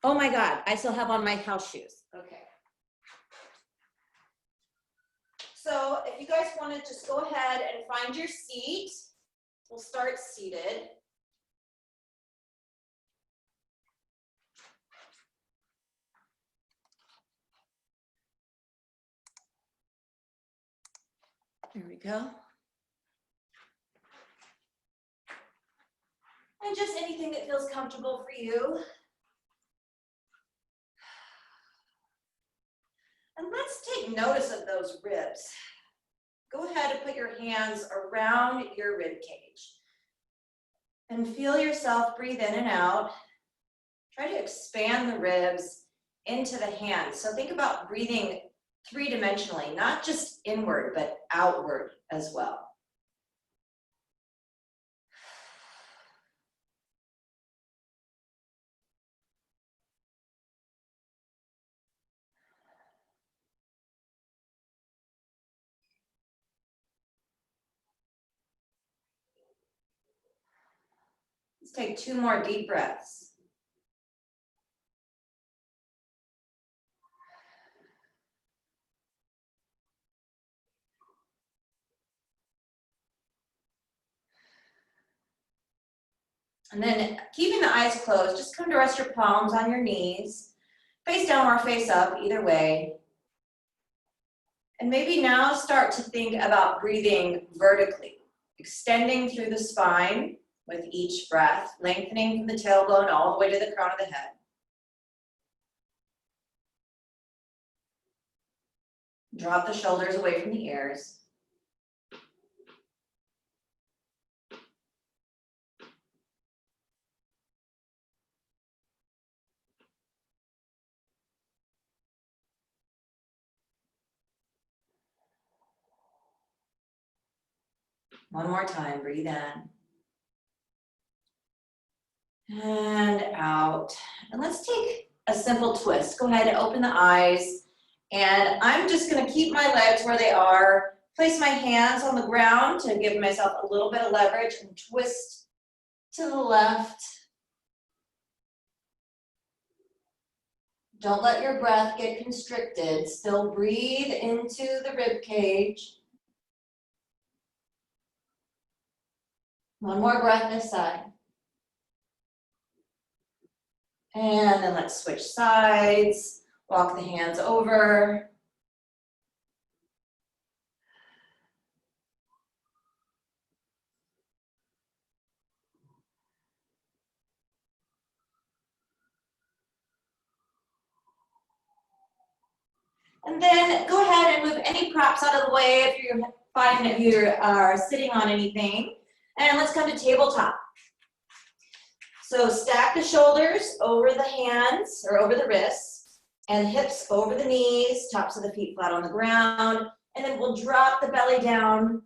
Oh my God, I still have on my house shoes. Okay. So if you guys want to just go ahead and find your seat, we'll start seated. There we go. And just anything that feels comfortable for you. And let's take notice of those ribs. Go ahead and put your hands around your rib cage. And feel yourself breathe in and out. Try to expand the ribs into the hands. So think about breathing three-dimensionally, not just inward, but outward as well. Let's take 2 more deep breaths. And then keeping the eyes closed, just come to rest your palms on your knees, face down or face up, either way. And maybe now start to think about breathing vertically, extending through the spine with each breath, lengthening from the tailbone all the way to the crown of the head. Drop the shoulders away from the ears. One more time, breathe in. And out. And let's take a simple twist. Go ahead and open the eyes. And I'm just gonna keep my legs where they are, place my hands on the ground to give myself a little bit of leverage and twist to the left. Don't let your breath get constricted. Still breathe into the rib cage. One more breath this side. And then let's switch sides. Walk the hands over. And then go ahead and move any props out of the way if you find that you are sitting on anything. And let's come to tabletop. So stack the shoulders over the hands or over the wrists and hips over the knees, tops of the feet flat on the ground. And then we'll drop the belly down.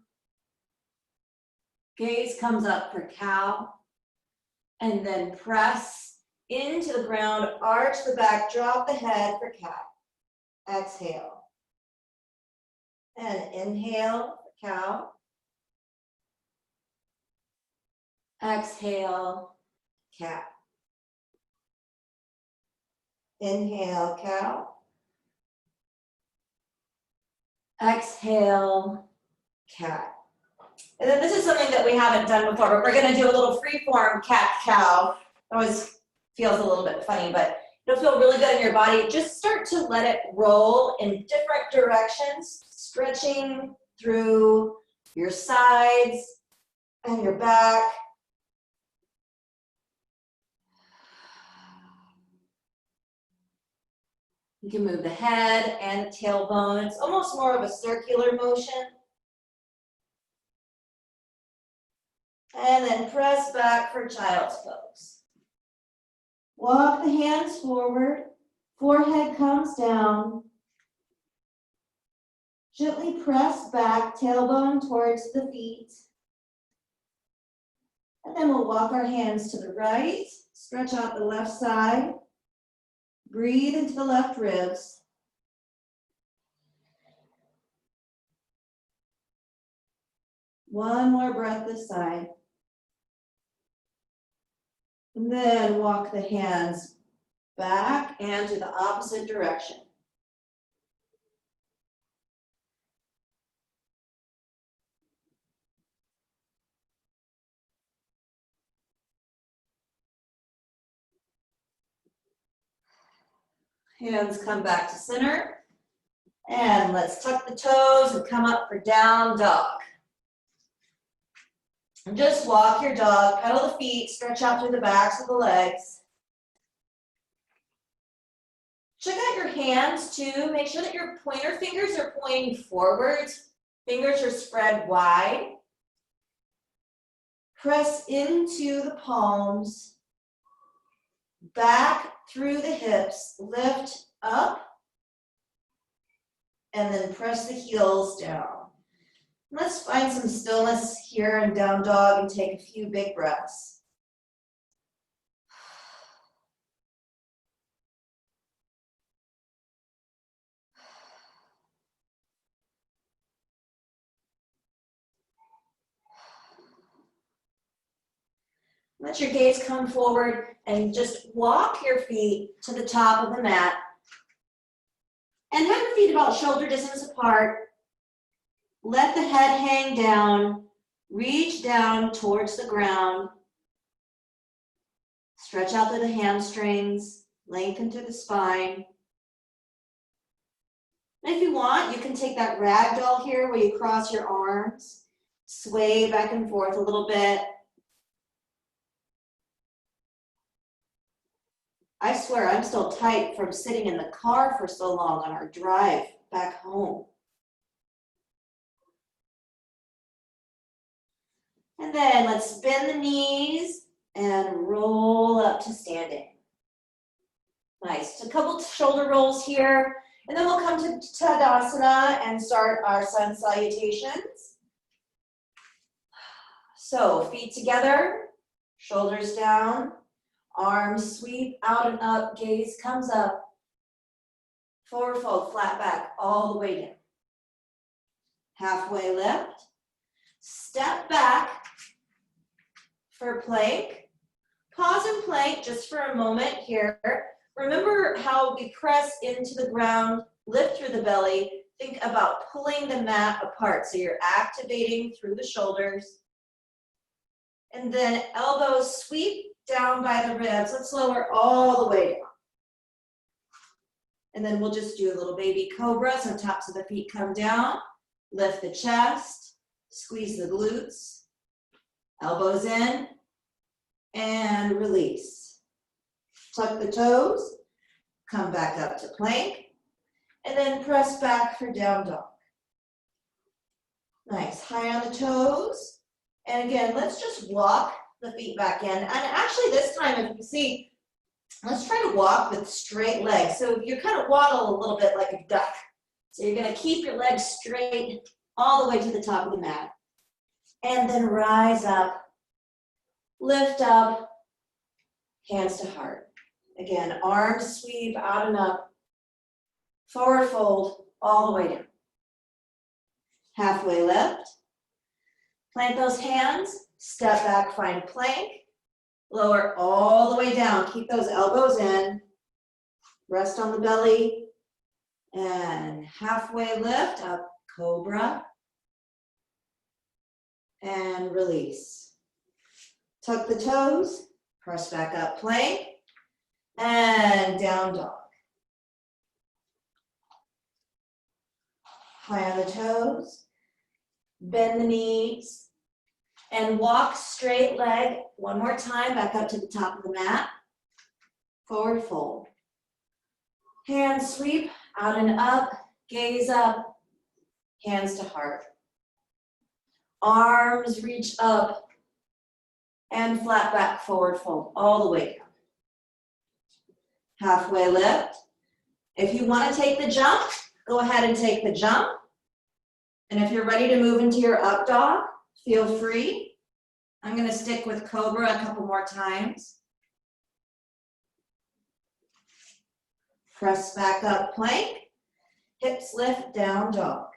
Gaze comes up for cow. And then press into the ground, arch the back, drop the head for cat. Exhale. And inhale, cow. Exhale, cat. Inhale, cow. Exhale, cat. And then this is something that we haven't done before, but we're gonna do a little free-form cat-cow. It always feels a little bit funny, but it'll feel really good in your body. Just start to let it roll in different directions, stretching through your sides and your back. You can move the head and the tailbone. It's almost more of a circular motion. And then press back for child's pose. Walk the hands forward, forehead comes down. Gently press back, tailbone towards the feet. And then we'll walk our hands to the right, stretch out the left side. Breathe into the left ribs. One more breath this side. And then walk the hands back and to the opposite direction. Hands come back to center. And let's tuck the toes and come up for down dog. And just walk your dog, pedal the feet, stretch out through the backs of the legs. Check out your hands too. Make sure that your pointer fingers are pointing forwards. Fingers are spread wide. Press into the palms. Back through the hips. Lift up. And then press the heels down. Let's find some stillness here in down dog and take a few big breaths. Let your gaze come forward and just walk your feet to the top of the mat. And have your feet about shoulder distance apart. Let the head hang down. Reach down towards the ground. Stretch out through the hamstrings. Lengthen through the spine. And if you want, you can take that ragdoll here where you cross your arms. Sway back and forth a little bit. I swear I'm still tight from sitting in the car for so long on our drive back home. And then let's bend the knees and roll up to standing. Nice. A couple shoulder rolls here. And then we'll come to Tadasana and start our sun salutations. So feet together, shoulders down, arms sweep out and up, gaze comes up. Forward fold, flat back, all the way down. Halfway lift. Step back for plank. Pause in plank just for a moment here. Remember how we press into the ground, lift through the belly. Think about pulling the mat apart. So you're activating through the shoulders. And then elbows sweep down by the ribs. Let's lower all the way down. And then we'll just do a little baby cobra. So tops of the feet come down. Lift the chest. Squeeze the glutes. Elbows in. And release. Tuck the toes. Come back up to plank. And then press back for down dog. Nice. High on the toes. And again, let's just walk the feet back in. And actually this time, if you see, let's try to walk with straight legs. So you kind of waddle a little bit like a duck. So you're going to keep your legs straight all the way to the top of the mat. And then rise up, lift up, hands to heart. Again, arms sweep out and up, forward fold all the way down. Halfway lift. Plant those hands, step back, find plank, lower all the way down. Keep those elbows in, rest on the belly, and halfway lift up, cobra, and release. Tuck the toes, press back up, plank, and down dog. High on the toes. Bend the knees and walk straight leg one more time back up to the top of the mat. Forward fold. Hands sweep out and up, gaze up, hands to heart. Arms reach up and flat back, forward fold all the way down. Halfway lift. If you want to take the jump, go ahead and take the jump. And if you're ready to move into your up dog, feel free. I'm going to stick with cobra a couple more times. Press back up, plank. Hips lift, down dog.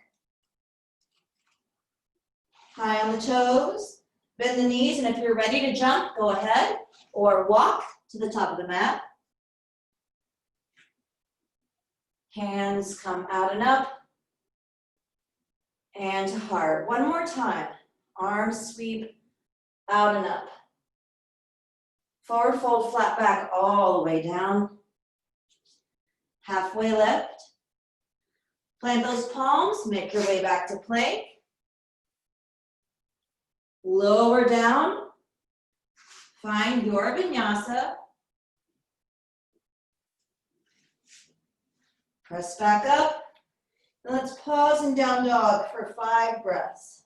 High on the toes. Bend the knees, and if you're ready to jump, go ahead or walk to the top of the mat. Hands come out and up. And to heart. One more time. Arms sweep out and up. Forward fold, flat back all the way down. Halfway lift. Plant those palms, make your way back to plank. Lower down. Find your vinyasa. Press back up. And let's pause in down dog for 5 breaths.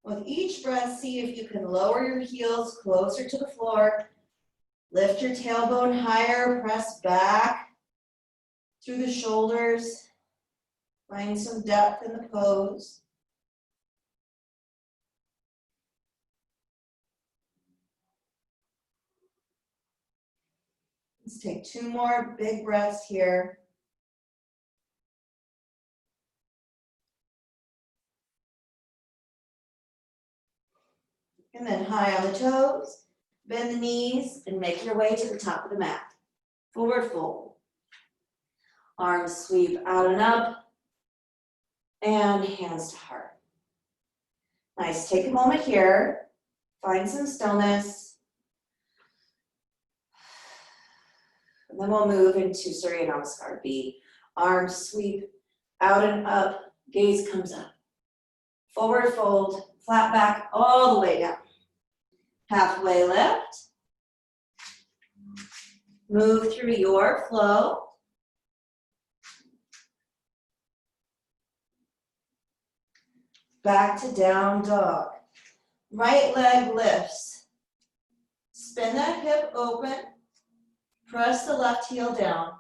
With each breath, see if you can lower your heels closer to the floor. Lift your tailbone higher, press back through the shoulders. Find some depth in the pose. Let's take 2 more big breaths here. And then high on the toes, bend the knees and make your way to the top of the mat. Forward fold. Arms sweep out and up. And hands to heart. Nice, take a moment here. Find some stillness. And then we'll move into Surya Namaskar B. Arms sweep out and up, gaze comes up. Forward fold, flat back all the way down. Halfway lift. Move through your flow. Back to down dog. Right leg lifts. Spin that hip open. Press the left heel down.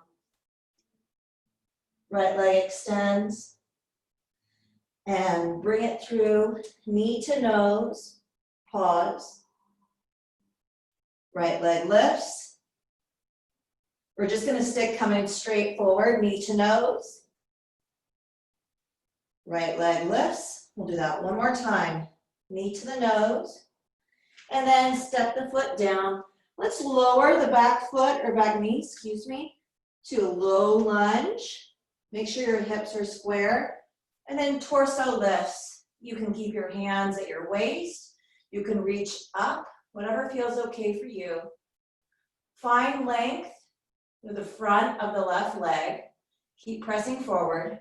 Right leg extends. And bring it through knee to nose. Pause. Right leg lifts. We're just going to stick coming straight forward, knee to nose. Right leg lifts. We'll do that one more time. Knee to the nose. And then step the foot down. Let's lower the back foot, or back knee, excuse me, to a low lunge. Make sure your hips are square. And then torso lifts. You can keep your hands at your waist. You can reach up, whatever feels okay for you. Find length through the front of the left leg. Keep pressing forward.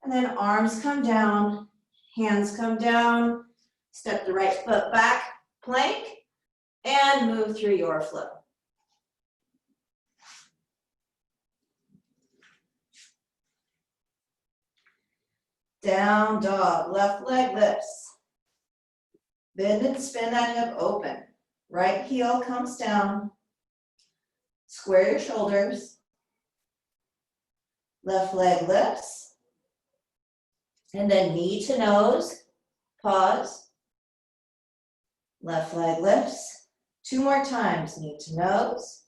And then arms come down, hands come down. Step the right foot back, plank, and move through your flow. Down dog, left leg lifts. Bend and spin that hip open. Right heel comes down. Square your shoulders. Left leg lifts. And then knee to nose. Pause. Left leg lifts. 2 more times, knee to nose.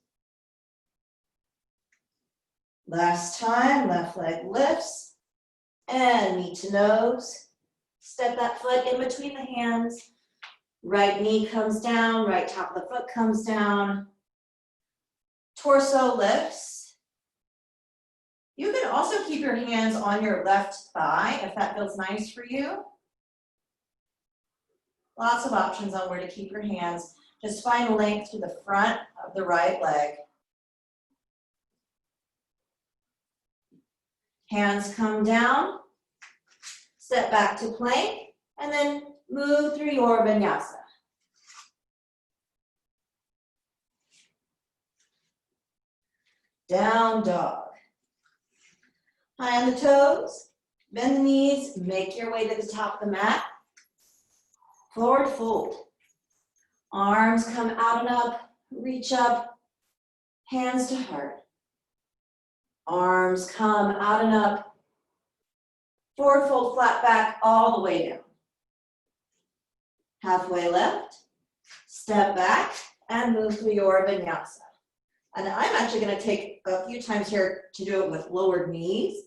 Last time, left leg lifts. And knee to nose. Step that foot in between the hands. Right knee comes down, right top of the foot comes down. Torso lifts. You can also keep your hands on your left thigh if that feels nice for you. Lots of options on where to keep your hands. Just find length through the front of the right leg. Hands come down. Step back to plank, and then move through your vinyasa. Down dog. High on the toes, bend the knees, make your way to the top of the mat. Forward fold. Arms come out and up, reach up, hands to heart. Arms come out and up. Forward fold, flat back all the way down. Halfway lift, step back, and move through your vinyasa. And I'm actually going to take a few times here to do it with lowered knees,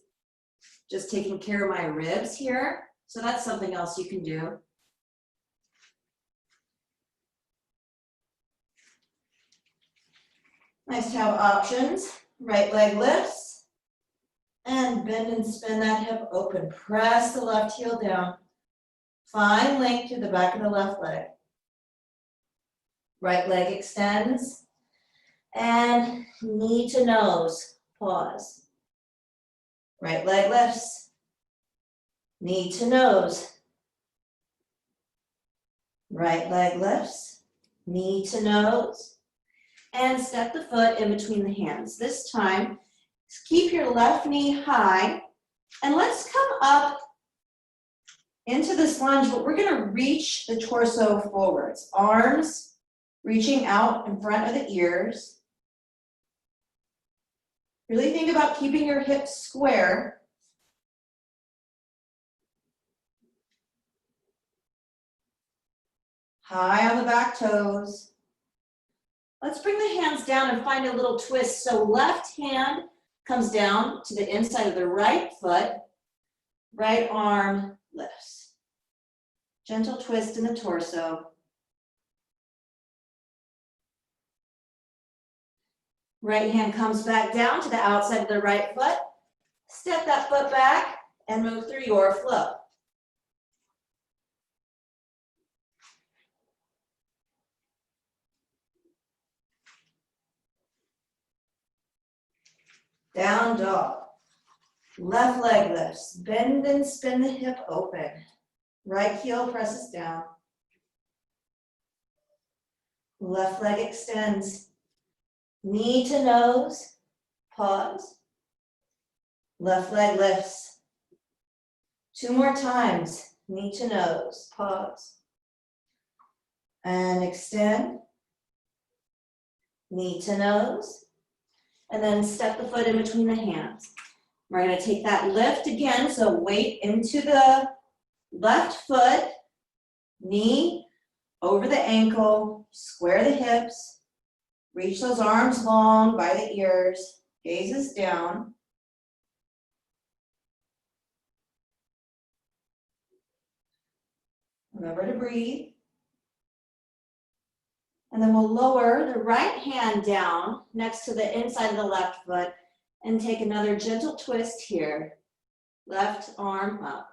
just taking care of my ribs here. So that's something else you can do. Nice to have options. Right leg lifts. And bend and spin that hip open. Press the left heel down. Find length through the back of the left leg. Right leg extends. And knee to nose. Pause. Right leg lifts. Knee to nose. Right leg lifts. Knee to nose. And step the foot in between the hands. This time, keep your left knee high. And let's come up into this lunge, but we're going to reach the torso forwards. Arms reaching out in front of the ears. Really think about keeping your hips square. High on the back toes. Let's bring the hands down and find a little twist. So left hand comes down to the inside of the right foot. Right arm lifts. Gentle twist in the torso. Right hand comes back down to the outside of the right foot. Step that foot back and move through your flow. Down dog. Left leg lifts. Bend and spin the hip open. Right heel presses down. Left leg extends. Knee to nose. Pause. Left leg lifts. 2 more times. Knee to nose. Pause. And extend. Knee to nose. And then step the foot in between the hands. We're going to take that lift again, so weight into the left foot, knee over the ankle, square the hips, reach those arms long by the ears, gazes down. Remember to breathe. And then we'll lower the right hand down next to the inside of the left foot and take another gentle twist here. Left arm up.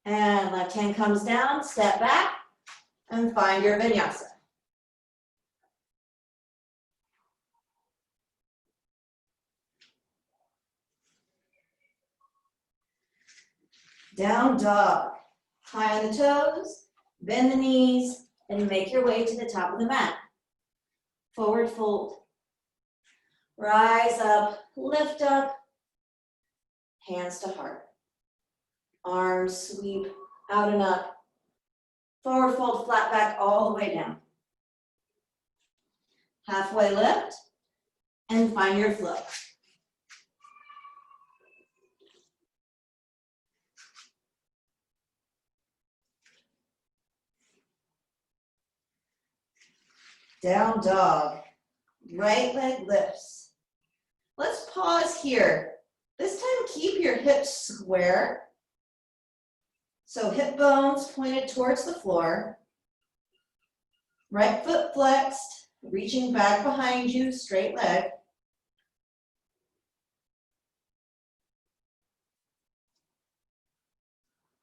And left hand comes down, step back, and find your vinyasa. Down dog. High on the toes, bend the knees, and make your way to the top of the mat. Forward fold. Rise up, lift up, hands to heart. Arms sweep out and up. Forward fold, flat back all the way down. Halfway lift, and find your flow. Down dog, right leg lifts. Let's pause here. This time keep your hips square. So hip bones pointed towards the floor. Right foot flexed, reaching back behind you, straight leg.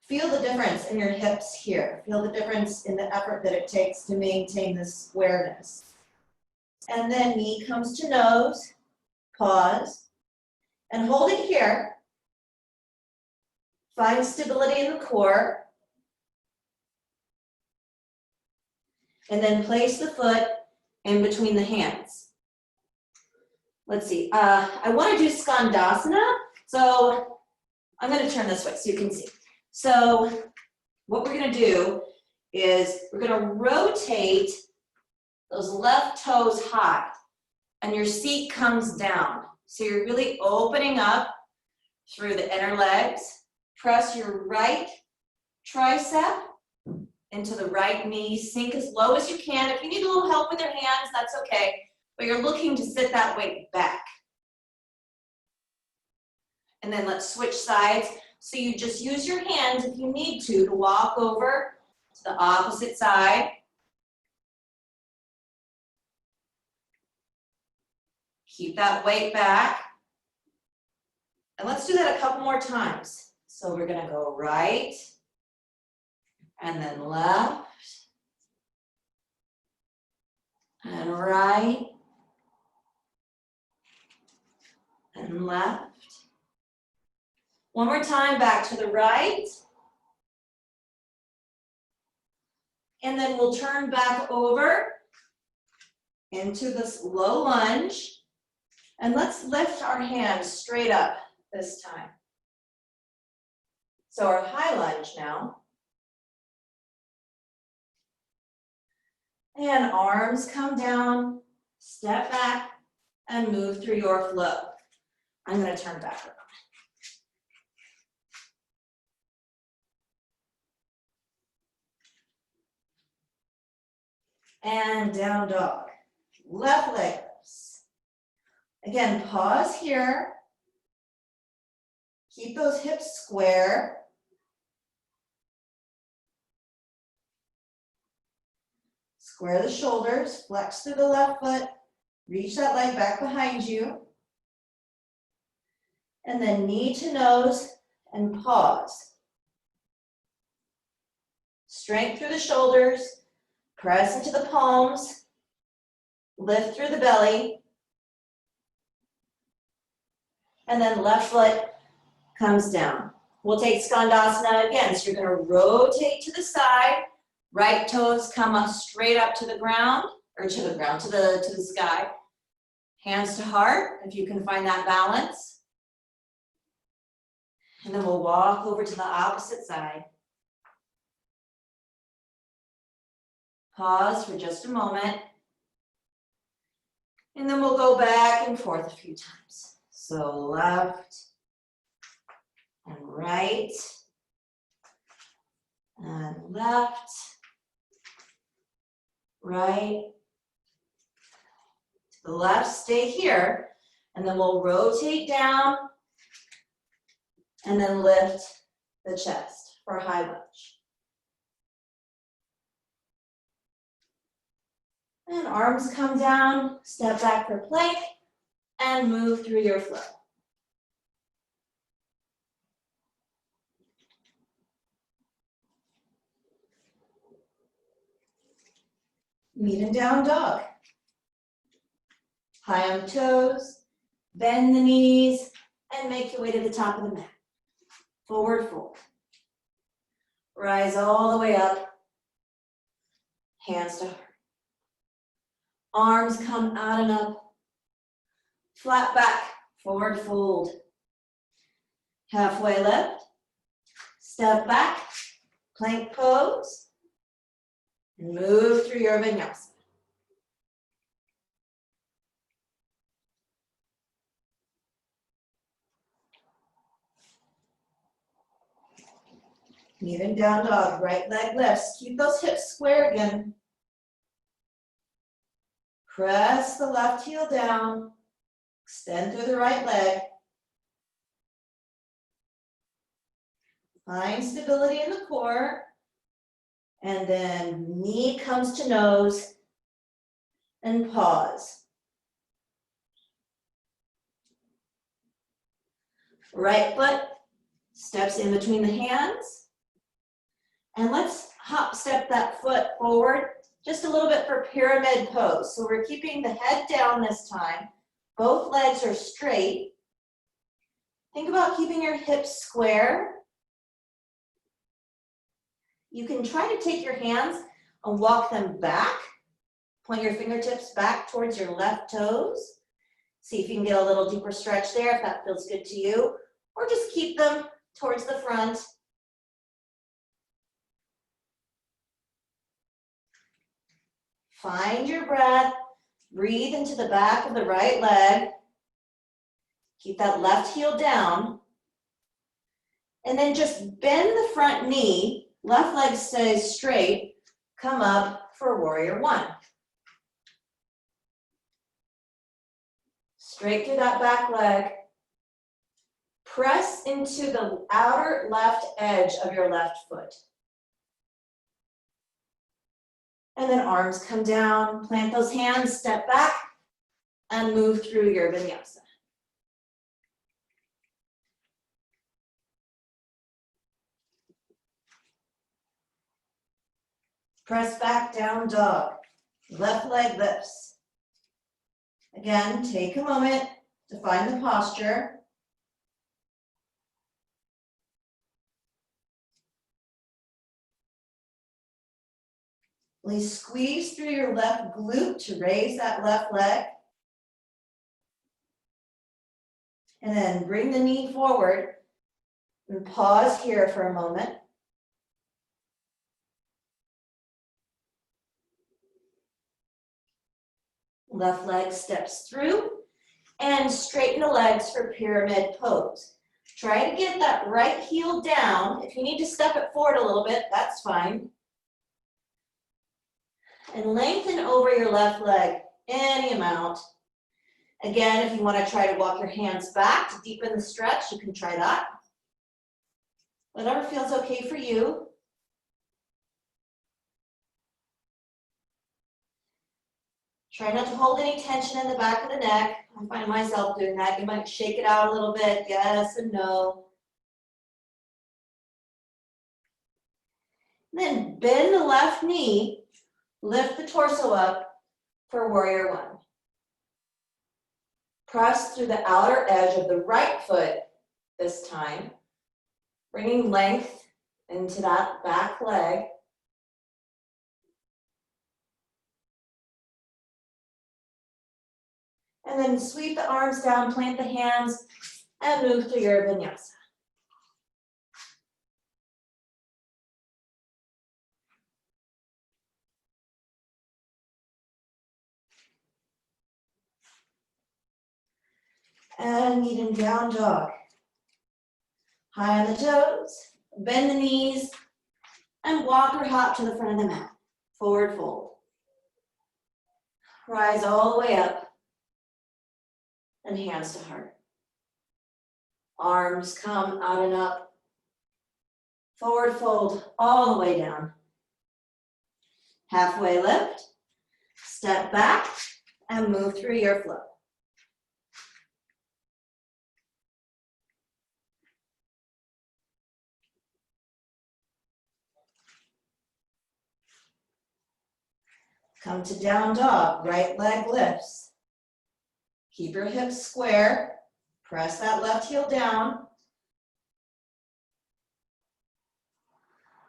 Feel the difference in your hips here. Feel the difference in the effort that it takes to maintain this squareness. And then knee comes to nose, pause, and hold it here. Find stability in the core. And then place the foot in between the hands. Let's see, I want to do Skandasana, so I'm going to turn this way so you can see. So what we're going to do is we're going to rotate those left toes high, and your seat comes down. So you're really opening up through the inner legs. Press your right tricep into the right knee. Sink as low as you can. If you need a little help with your hands, that's okay. But you're looking to sit that weight back. And then let's switch sides. So you just use your hands if you need to walk over to the opposite side. Keep that weight back. And let's do that a couple more times. So we're gonna go right, and then left, and right, and left. One more time, back to the right. And then we'll turn back over into this low lunge. And let's lift our hands straight up this time. So our high lunge now. And arms come down, step back, and move through your flow. I'm going to turn back around. And down dog. Left leg lifts. Again, pause here. Keep those hips square. Square the shoulders, flex through the left foot, reach that leg back behind you. And then knee to nose and pause. Strength through the shoulders, press into the palms, lift through the belly. And then left foot comes down. We'll take Skandasana again. So you're going to rotate to the side. Right toes come up straight up to the ground, or to the ground, to the sky. Hands to heart, if you can find that balance. And then we'll walk over to the opposite side. Pause for just a moment. And then we'll go back and forth a few times. So left and right and left. Right, to the left, stay here, and then we'll rotate down and then lift the chest for high lunge. And arms come down, step back for plank, and move through your flow. Meet in down dog. High on the toes, bend the knees, and make your way to the top of the mat. Forward fold. Rise all the way up, hands to heart. Arms come out and up, flat back, forward fold. Halfway lift, step back, plank pose. And move through your vinyasa. Even down dog, right leg lifts. Keep those hips square again. Press the left heel down. Extend through the right leg. Find stability in the core. And then knee comes to nose and pause. Right foot steps in between the hands. And let's hop step that foot forward just a little bit for pyramid pose. So we're keeping the head down this time. Both legs are straight. Think about keeping your hips square. You can try to take your hands and walk them back. Point your fingertips back towards your left toes. See if you can get a little deeper stretch there if that feels good to you. Or just keep them towards the front. Find your breath. Breathe into the back of the right leg. Keep that left heel down. And then just bend the front knee. Left leg stays straight. Come up for warrior one. Straight through that back leg. Press into the outer left edge of your left foot. And then arms come down, plant those hands, step back, and move through your vinyasa. Press back, down dog. Left leg lifts. Again, take a moment to find the posture. Really squeeze through your left glute to raise that left leg. And then bring the knee forward and pause here for a moment. Left leg steps through and straighten the legs for pyramid pose. Try to get that right heel down. If you need to step it forward a little bit, that's fine. And lengthen over your left leg any amount. Again, if you want to try to walk your hands back to deepen the stretch, you can try that. Whatever feels okay for you. Try not to hold any tension in the back of the neck. I find myself doing that. You might shake it out a little bit, yes and no. And then bend the left knee, lift the torso up for warrior one. Press through the outer edge of the right foot this time, bringing length into that back leg. And then sweep the arms down, plant the hands, and move through your vinyasa. And meet in down dog. High on the toes, bend the knees, and walk or hop to the front of the mat. Forward fold. Rise all the way up. And hands to heart. Arms come out and up. Forward fold all the way down. Halfway lift. Step back and move through your flow. Come to down dog, right leg lifts. Keep your hips square, press that left heel down.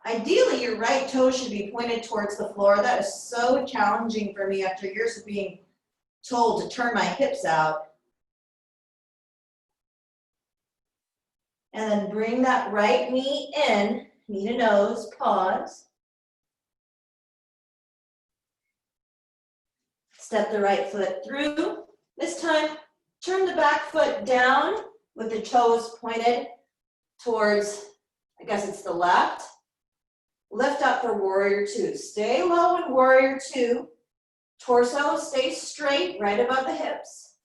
Ideally, your right toe should be pointed towards the floor. That is so challenging for me after years of being told to turn my hips out. And then bring that right knee in, knee to nose, pause. Step the right foot through. This time, turn the back foot down with the toes pointed towards, I guess it's the left. Lift up for warrior two. Stay low in warrior two. Torso stays straight, right above the hips.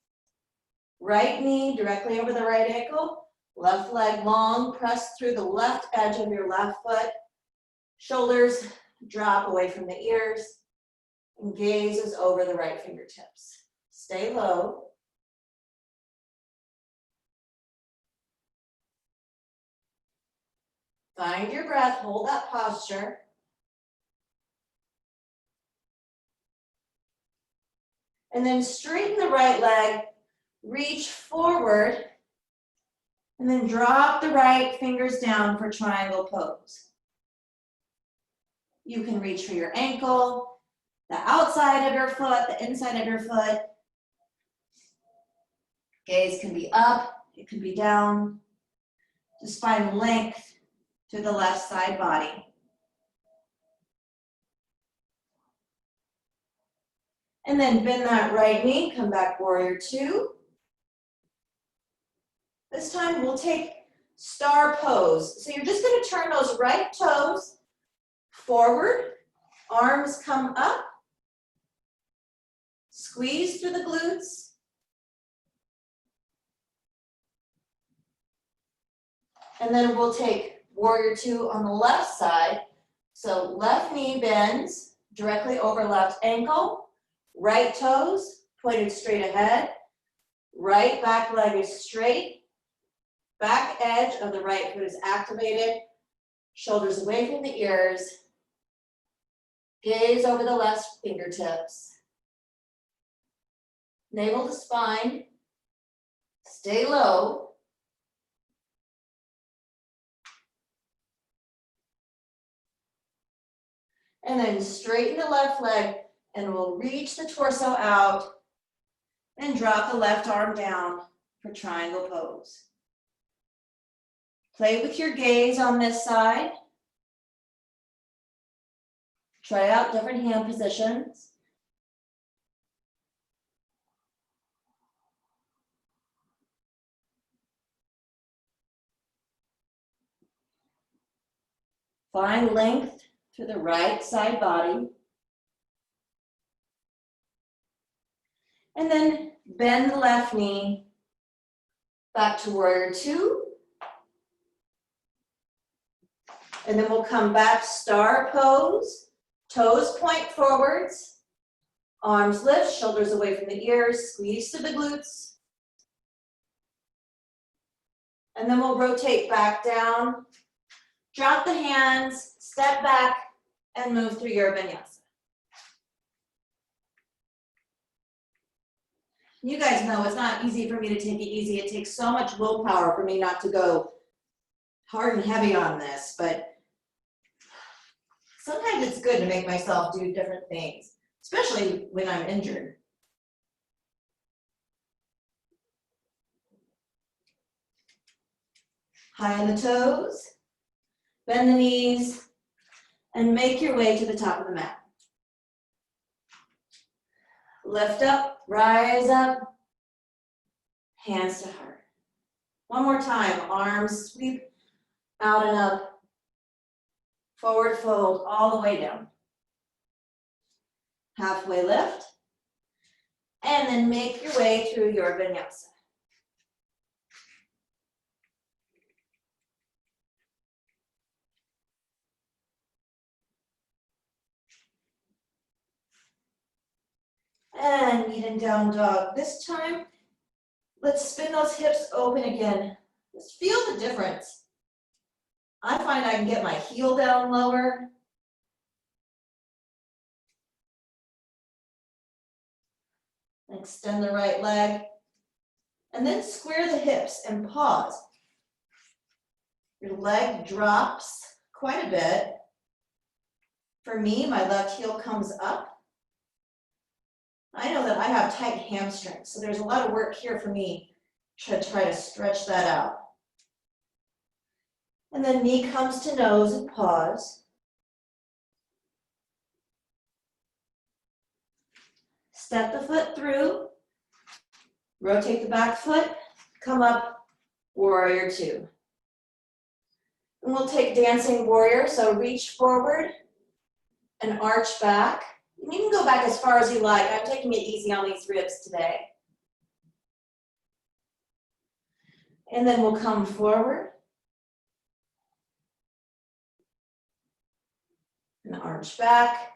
Right knee directly over the right ankle. Left leg long, press through the left edge of your left foot. Shoulders drop away from the ears. And gaze is over the right fingertips. Stay low. Find your breath, hold that posture. And then straighten the right leg, reach forward, and then drop the right fingers down for triangle pose. You can reach for your ankle, the outside of your foot, the inside of your foot. Gaze can be up, it can be down. Just find length to the left side body. And then bend that right knee, come back warrior two. This time we'll take star pose. So you're just gonna turn those right toes forward, arms come up, squeeze through the glutes. And then we'll take warrior two on the left side. So left knee bends directly over left ankle, right toes pointed straight ahead. Right back leg is straight. Back edge of the right foot is activated. Shoulders away from the ears. Gaze over the left fingertips. Navel to spine. Stay low. And then straighten the left leg and we'll reach the torso out and drop the left arm down for triangle pose. Play with your gaze on this side. Try out different hand positions. Find length through the right side body. And then bend the left knee back to warrior two. And then we'll come back, star pose. Toes point forwards. Arms lift, shoulders away from the ears, squeeze to the glutes. And then we'll rotate back down. Drop the hands, step back, and move through your vinyasa. You guys know it's not easy for me to take it easy. It takes so much willpower for me not to go hard and heavy on this, but sometimes it's good to make myself do different things, especially when I'm injured. High on the toes, bend the knees, and make your way to the top of the mat. Lift up, rise up, hands to heart. One more time, arms sweep out and up, forward fold all the way down. Halfway lift, and then make your way through your vinyasa. And meet in down dog. This time, let's spin those hips open again. Just feel the difference. I find I can get my heel down lower. Extend the right leg. And then square the hips and pause. Your leg drops quite a bit. For me, my left heel comes up. I know that I have tight hamstrings, so there's a lot of work here for me to try to stretch that out. And then knee comes to nose and pause. Step the foot through, rotate the back foot, come up, warrior two. And we'll take dancing warrior, so reach forward and arch back. You can go back as far as you like. I'm taking it easy on these ribs today. And then we'll come forward and arch back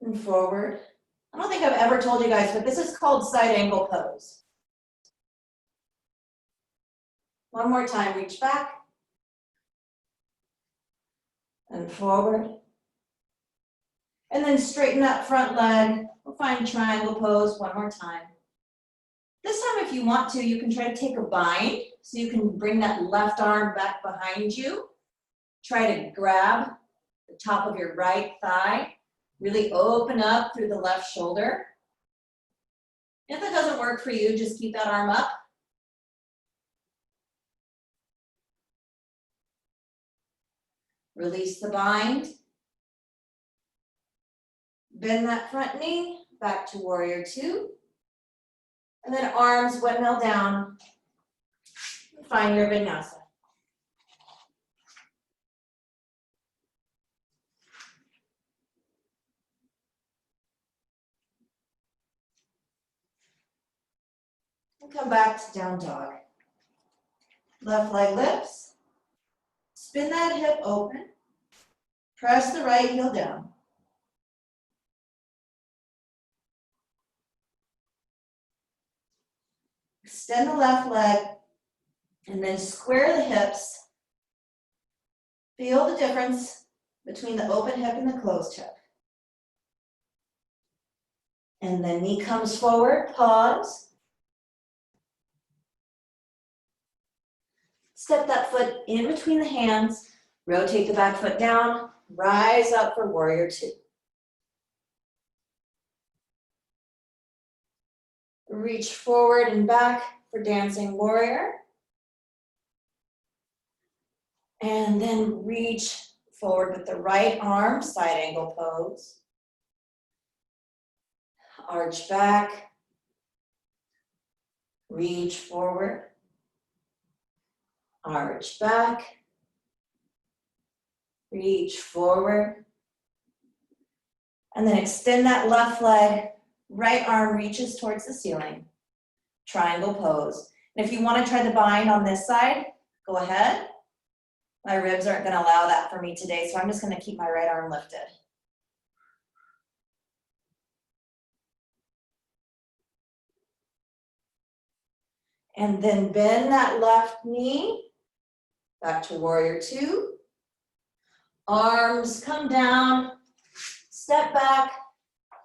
and forward. I don't think I've ever told you guys, but this is called side angle pose. One more time, reach back and forward. And then straighten that front leg. We'll find triangle pose one more time. This time, if you want to, you can try to take a bind, so you can bring that left arm back behind you. Try to grab the top of your right thigh. Really open up through the left shoulder. If that doesn't work for you, just keep that arm up. Release the bind. Bend that front knee back to warrior two. And then arms windmill down. Find your vinyasa. And come back to down dog. Left leg lifts. Spin that hip open. Press the right heel down. extend the left leg, and then square the hips. Feel the difference between the open hip and the closed hip. And then knee comes forward, pause. Step that foot in between the hands, rotate the back foot down, rise up for warrior two. Reach forward and back for dancing warrior. And then reach forward with the right arm, side angle pose. Arch back. Reach forward. Arch back. Reach forward. And then extend that left leg. Right arm reaches towards the ceiling. Triangle pose. And if you want to try the bind on this side, go ahead. My ribs aren't going to allow that for me today, so I'm just going to keep my right arm lifted. And then bend that left knee back to warrior two. Arms come down, step back,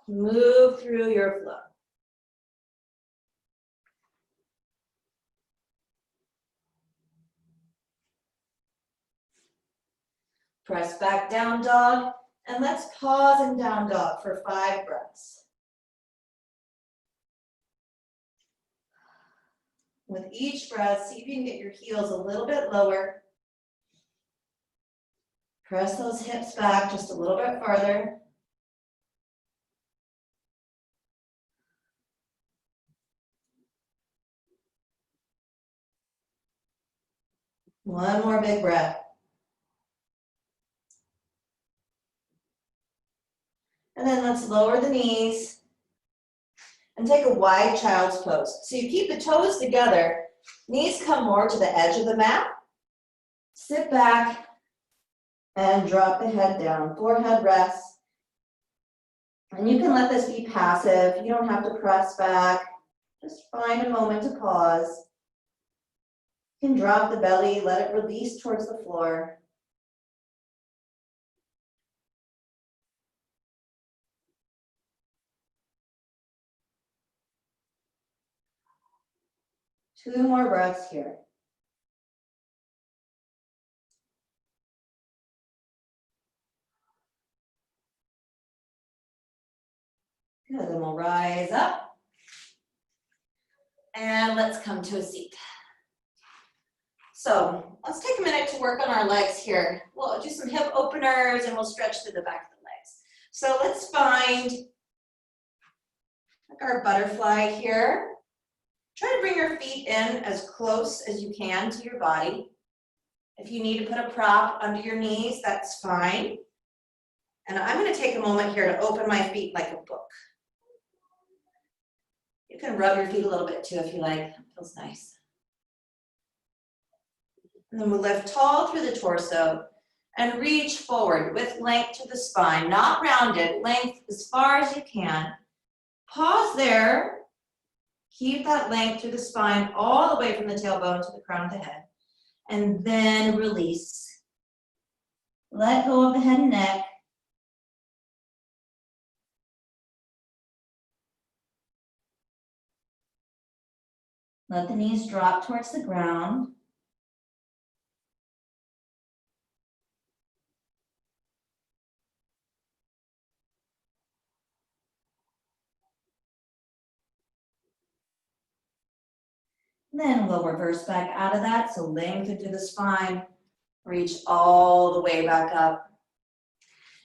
move through your flow. Press back down dog, and let's pause in down dog for 5 breaths. With each breath, see if you can get your heels a little bit lower. Press those hips back just a little bit farther. One more big breath. And then let's lower the knees and take a wide child's pose. So you keep the toes together, knees come more to the edge of the mat. Sit back and drop the head down, forehead rests. And you can let this be passive. You don't have to press back. Just find a moment to pause. You can drop the belly, let it release towards the floor. Two more breaths here. Good, then we'll rise up. And let's come to a seat. So let's take a minute to work on our legs here. We'll do some hip openers and we'll stretch through the back of the legs. So let's find like our butterfly here. Try to bring your feet in as close as you can to your body. If you need to put a prop under your knees, that's fine. And I'm going to take a moment here to open my feet like a book. You can rub your feet a little bit too if you like. It feels nice. And then we'll lift tall through the torso and reach forward with length to the spine, not rounded, length as far as you can. Pause there. Keep that length through the spine all the way from the tailbone to the crown of the head. And then release. Let go of the head and neck. Let the knees drop towards the ground. Then we'll reverse back out of that. So lengthen through the spine, reach all the way back up.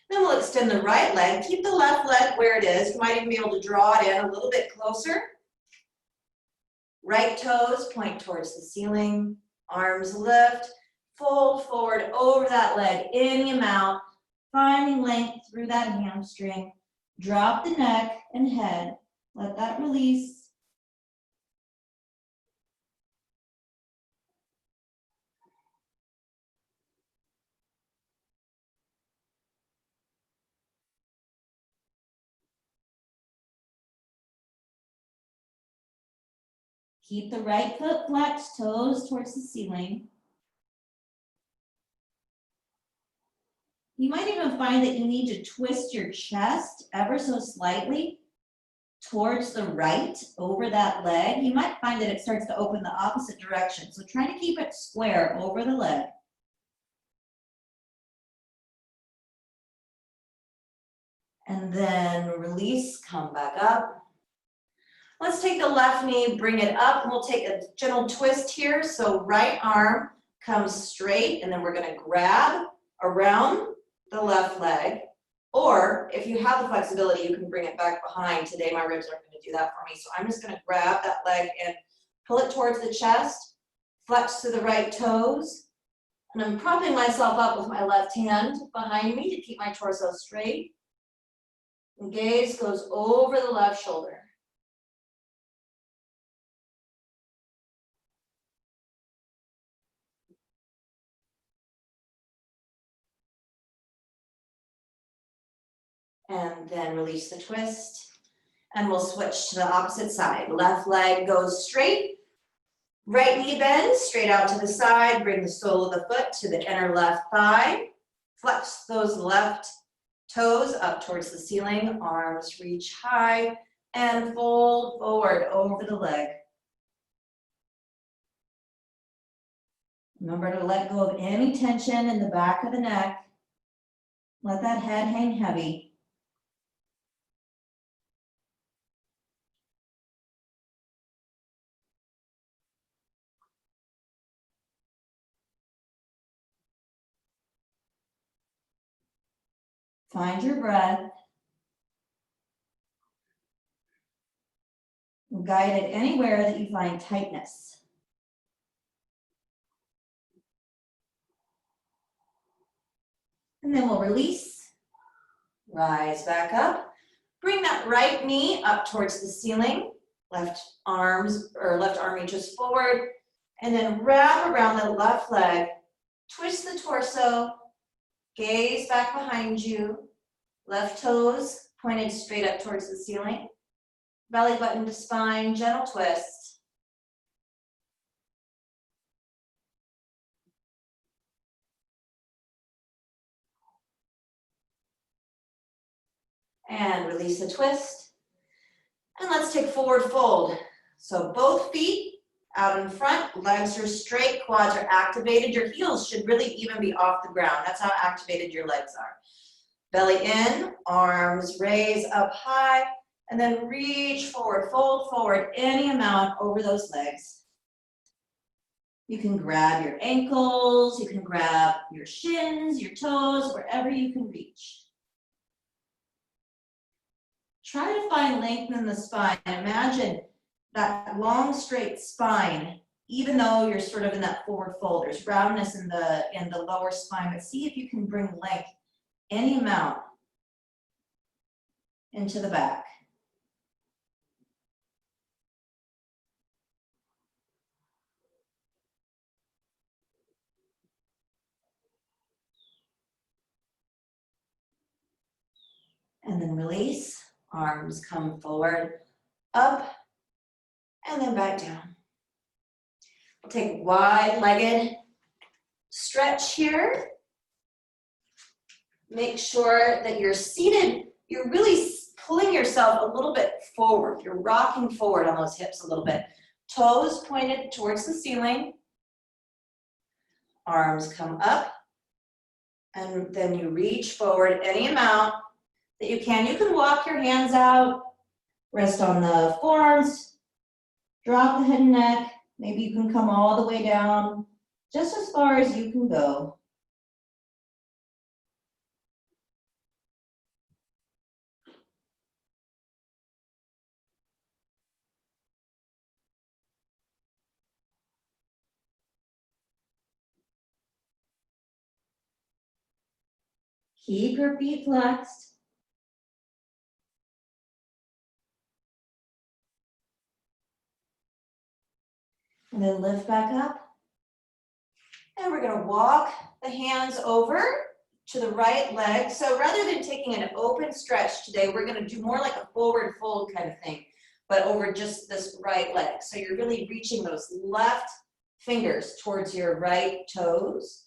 Then we'll extend the right leg. Keep the left leg where it is. You might even be able to draw it in a little bit closer. Right toes point towards the ceiling. Arms lift. Fold forward over that leg. In the amount. Finding length through that hamstring. Drop the neck and head. Let that release. Keep the right foot flexed, toes towards the ceiling. You might even find that you need to twist your chest ever so slightly towards the right over that leg. You might find that it starts to open the opposite direction. So try to keep it square over the leg. And then release, come back up. Let's take the left knee, bring it up, and we'll take a gentle twist here. So right arm comes straight, and then we're gonna grab around the left leg. Or if you have the flexibility, you can bring it back behind. Today my ribs aren't gonna do that for me. So I'm just gonna grab that leg and pull it towards the chest, flex to the right toes. And I'm propping myself up with my left hand behind me to keep my torso straight. And gaze goes over the left shoulder. And then release the twist. And we'll switch to the opposite side. Left leg goes straight. Right knee bends straight out to the side. Bring the sole of the foot to the inner left thigh. Flex those left toes up towards the ceiling. Arms reach high and fold forward over the leg. Remember to let go of any tension in the back of the neck. Let that head hang heavy. Find your breath. Guide it anywhere that you find tightness. And then we'll release. Rise back up. Bring that right knee up towards the ceiling. Left arm reaches forward. And then wrap around the left leg. Twist the torso. Gaze back behind you. Left toes pointed straight up towards the ceiling. Belly button to spine, gentle twist. And release the twist. And let's take forward fold. So both feet out in front, legs are straight, quads are activated. Your heels should really even be off the ground. That's how activated your legs are. Belly in, arms raise up high, and then reach forward, fold forward any amount over those legs. You can grab your ankles, you can grab your shins, your toes, wherever you can reach. Try to find length in the spine. Imagine that long, straight spine, even though you're sort of in that forward fold. There's roundness in the lower spine, but see if you can bring length any amount into the back. And then release, arms come forward, up, and then back down. We'll take wide-legged stretch here. Make sure that you're seated, you're really pulling yourself a little bit forward. You're rocking forward on those hips a little bit. Toes pointed towards the ceiling. Arms come up, and then you reach forward any amount that you can. You can walk your hands out, rest on the forearms, drop the head and neck. Maybe you can come all the way down, just as far as you can go. Keep your feet flexed. And then lift back up. And we're gonna walk the hands over to the right leg. So rather than taking an open stretch today, we're gonna do more like a forward fold kind of thing. but over just this right leg. So you're really reaching those left fingers towards your right toes.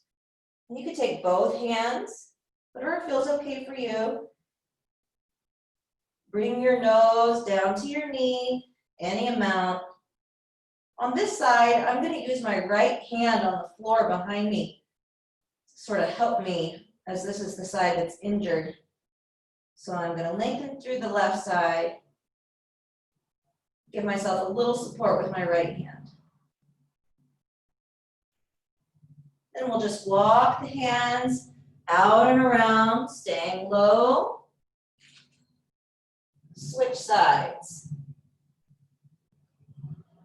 And you could take both hands, whatever feels okay for you. Bring your nose down to your knee, any amount. On this side, I'm going to use my right hand on the floor behind me to sort of help me, as this is the side that's injured. So I'm going to lengthen through the left side, give myself a little support with my right hand. Then we'll just walk the hands out and around, staying low. Switch sides.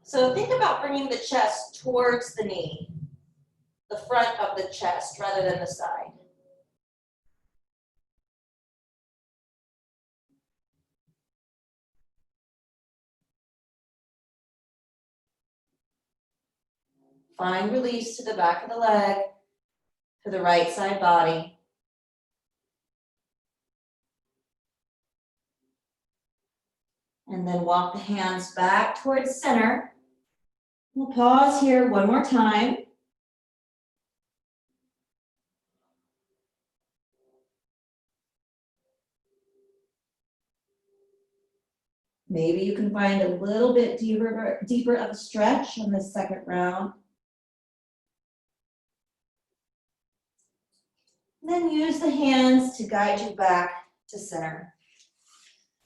So think about bringing the chest towards the knee, the front of the chest rather than the side. Find release to the back of the leg, to the right side body. And then walk the hands back towards center. We'll pause here one more time. Maybe you can find a little bit deeper of a stretch on this second round. Then use the hands to guide you back to center.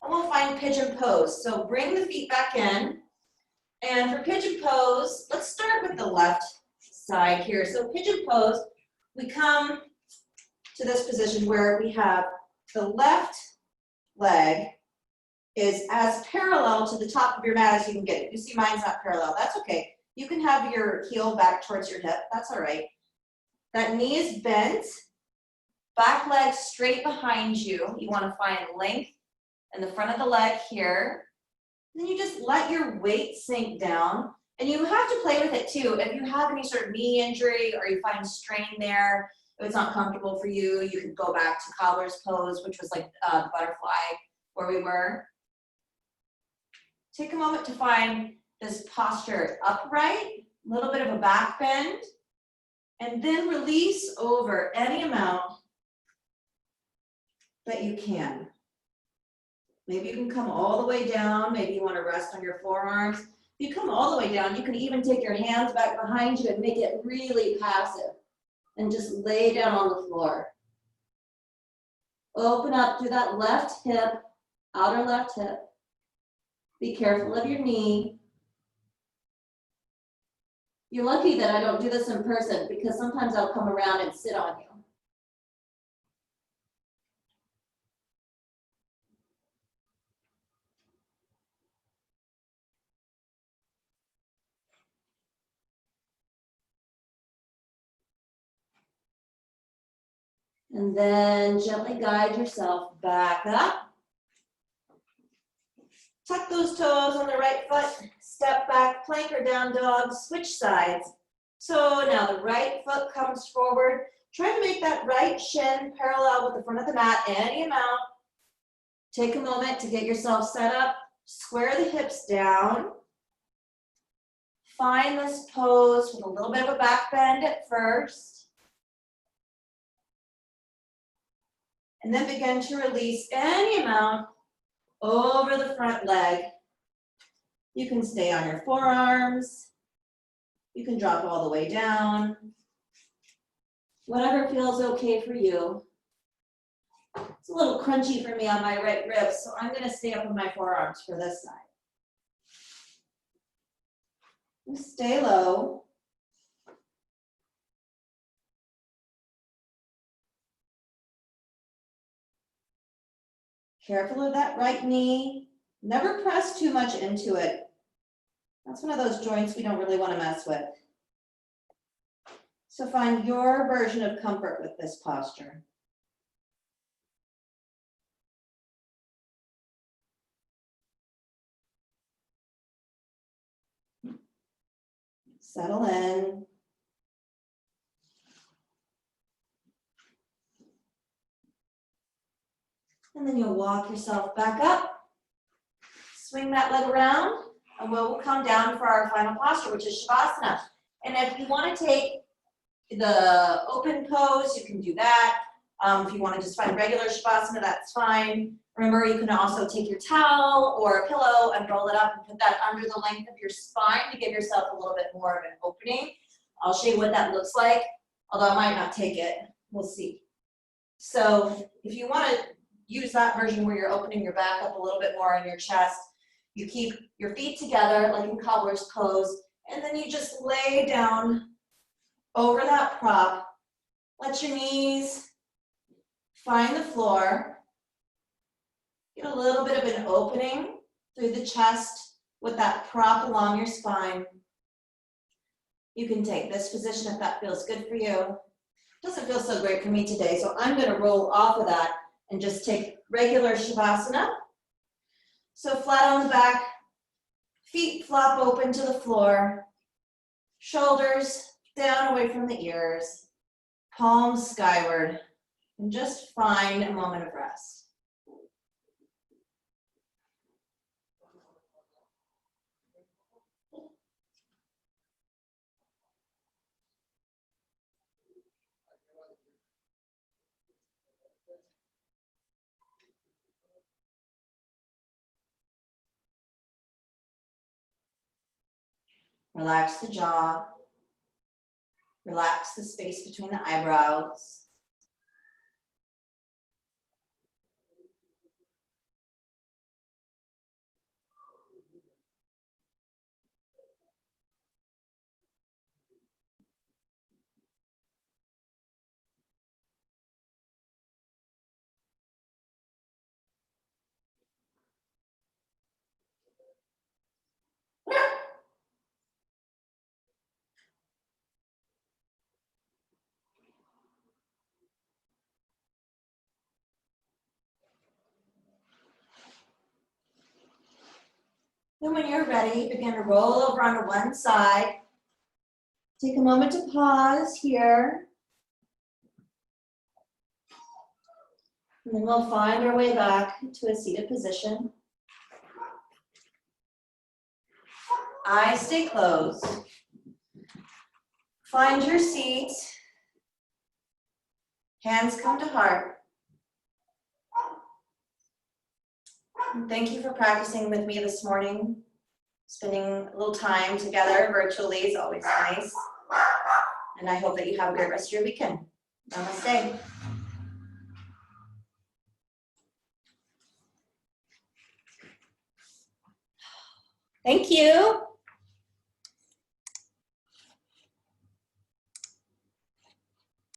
And we'll find pigeon pose. So bring the feet back in. And for pigeon pose, let's start with the left side here. So pigeon pose, we come to this position where we have the left leg is as parallel to the top of your mat as you can get it. You see mine's not parallel, that's okay. You can have your heel back towards your hip, that's all right. That knee is bent, back leg straight behind you. You want to find length in the front of the leg here. Then you just let your weight sink down. And you have to play with it too. If you have any sort of knee injury or you find strain there, if it's not comfortable for you, you could go back to cobbler's pose, which was like the butterfly where we were. Take a moment to find this posture upright, a little bit of a back bend, and then release over any amount that you can. Maybe you can come all the way down. Maybe you want to rest on your forearms. If you come all the way down, you can even take your hands back behind you and make it really passive and just lay down on the floor. Open up through that left hip, outer left hip. Be careful of your knee. You're lucky that I don't do this in person because sometimes I'll come around and sit on you. And then gently guide yourself back up. Tuck those toes on the right foot, step back, plank or down dog, switch sides. So now the right foot comes forward. Try to make that right shin parallel with the front of the mat, any amount. Take a moment to get yourself set up. Square the hips down. Find this pose with a little bit of a back bend at first. And then begin to release any amount over the front leg. You can stay on your forearms. You can drop all the way down. Whatever feels okay for you. It's a little crunchy for me on my right rib, so I'm going to stay up on my forearms for this side. And stay low. Careful of that right knee. Never press too much into it. That's one of those joints we don't really want to mess with. So find your version of comfort with this posture. Settle in. And then you'll walk yourself back up. swing that leg around, and we'll come down for our final posture, which is Shavasana. And if you want to take the open pose, you can do that. If you want to just find regular Shavasana, that's fine. Remember, you can also take your towel or a pillow and roll it up and put that under the length of your spine to give yourself a little bit more of an opening. I'll show you what that looks like, although I might not take it. We'll see. So if you want to use that version where you're opening your back up a little bit more in your chest, you keep your feet together like in cobbler's pose, and then you just lay down over that prop. Let your knees find the floor. Get a little bit of an opening through the chest with that prop along your spine. You can take this position if that feels good for you. Doesn't feel so great for me today, so I'm going to roll off of that and just take regular Shavasana. So flat on the back, feet flop open to the floor, shoulders down away from the ears, palms skyward, and just find a moment of rest. Relax the jaw. Relax the space between the eyebrows. Then when you're ready, begin to roll over onto one side. Take a moment to pause here. And then we'll find our way back to a seated position. Eyes stay closed. Find your seat. Hands come to heart. And thank you for practicing with me this morning. Spending a little time together virtually is always nice. And I hope that you have a great rest of your weekend. Namaste. Thank you.